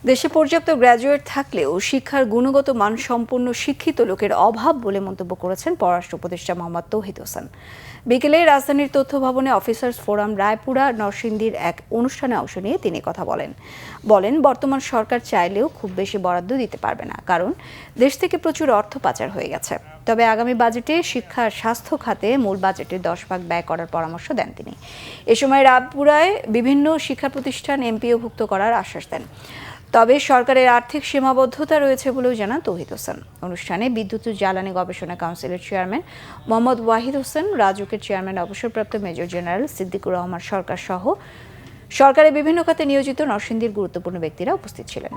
দেশে পর্যাপ্ত গ্র্যাজুয়েট থাকলেও শিক্ষার গুণগত মানসম্পন্ন শিক্ষিত লোকের অভাব বলে মন্তব্য করেছেন পররাষ্ট্র উপদেষ্টা মোহাম্মদ তৌহিদ হোসেন। বিকেলে রাজধানীর তথ্য ভবনে অফিসার্স ফোরাম রায়পুরা নরসিংদীর এক অনুষ্ঠানে অংশ নিয়ে তিনি কথা বলেন বর্তমান সরকার চাইলেও খুব বেশি বরাদ্দ দিতে পারবে না, কারণ দেশ থেকে প্রচুর অর্থ পাচার হয়ে গেছে। তবে আগামী বাজেটে শিক্ষা স্বাস্থ্য খাতে মূল বাজেটের 10% ব্যয় করার পরামর্শ দেন তিনি। এ সময় রায়পুরায় বিভিন্ন শিক্ষা প্রতিষ্ঠান এমপিওভুক্ত করার আশ্বাস দেন। তবে সরকারের আর্থিক সীমাবদ্ধতা রয়েছে বলেও জানান তৌহিদ হোসেন। অনুষ্ঠানে বিদ্যুৎ ও জ্বালানি গবেষণা কাউন্সিলের চেয়ারম্যান মোহাম্মদ ওয়াহিদ হোসেন, রাজুকের চেয়ারম্যান অবসরপ্রাপ্ত মেজর জেনারেল সিদ্দিকুর রহমান সরকার সহ সরকারের বিভিন্ন খাতে নিয়োজিত নরসিংদীর গুরুত্বপূর্ণ ব্যক্তিরা উপস্থিত ছিলেন।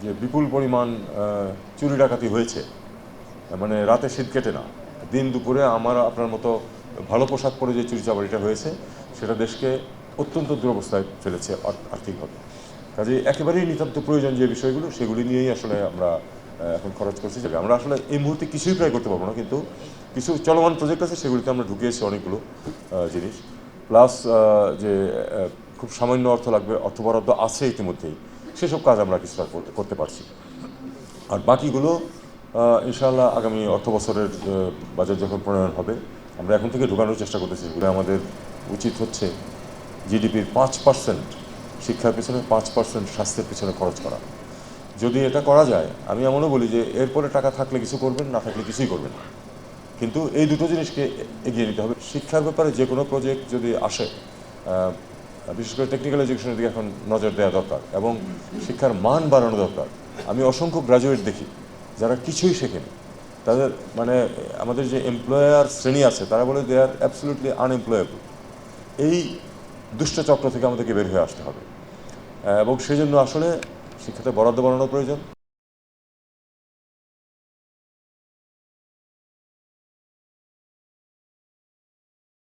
যে বিপুল পরিমাণ চুরি ডাকাতি হয়েছে, মানে রাতে শীত কেটে না, দিন দুপুরে আমার আপনার মতো ভালো পোশাক পরে যে চুরি চামারিটা হয়েছে সেটা দেশকে অত্যন্ত দুরবস্থায় ফেলেছে আর্থিকভাবে। কাজে একেবারেই নিতান্ত প্রয়োজন যে বিষয়গুলো সেগুলি নিয়েই আসলে আমরা এখন খরচ করছি। আমরা আসলে এই মুহূর্তে কিছুই প্রায় করতে পারবো না, কিন্তু কিছু চলমান প্রজেক্ট আছে সেগুলিতে আমরা ঢুকিয়েছি অনেকগুলো জিনিস। প্লাস যে খুব সামান্য অর্থ লাগবে, অর্থ বরাদ্দ আছে ইতিমধ্যেই, সেসব কাজ আমরা কিছুটা করতে পারছি। আর বাকিগুলো ইনশাআল্লাহ আগামী অর্থ বছরের বাজেট যখন প্রণয়ন হবে আমরা এখন থেকে ঢোকানোর চেষ্টা করতেছি। আমাদের উচিত হচ্ছে জিডিপির 5% শিক্ষার পিছনে, 5% স্বাস্থ্যের পিছনে খরচ করা। যদি এটা করা যায়, আমি এমনও বলি যে এরপরে টাকা থাকলে কিছু করবেন, না থাকলে কিছুই করবেন না, কিন্তু এই দুটো জিনিসকে এগিয়ে নিতে হবে। শিক্ষার ব্যাপারে যে কোনো প্রজেক্ট যদি আসে, বিশেষ করে টেকনিক্যাল এডুকেশনের দিকে এখন নজর দেওয়া দরকার এবং শিক্ষার মান বাড়ানো দরকার। আমি অসংখ্য গ্র্যাজুয়েট দেখি যারা কিছুই শেখেনি, তাদের মানে আমাদের যে এমপ্লয়ার শ্রেণী আছে তারা বলে দে আর অ্যাবসলিউটলি আনএমপ্লয়েবল। এই দুষ্ট চক্র থেকে আমাদেরকে বের হয়ে আসতে হবে এবং সেই জন্য আসলে শিক্ষাতে বরাদ্দ বাড়ানো প্রয়োজন।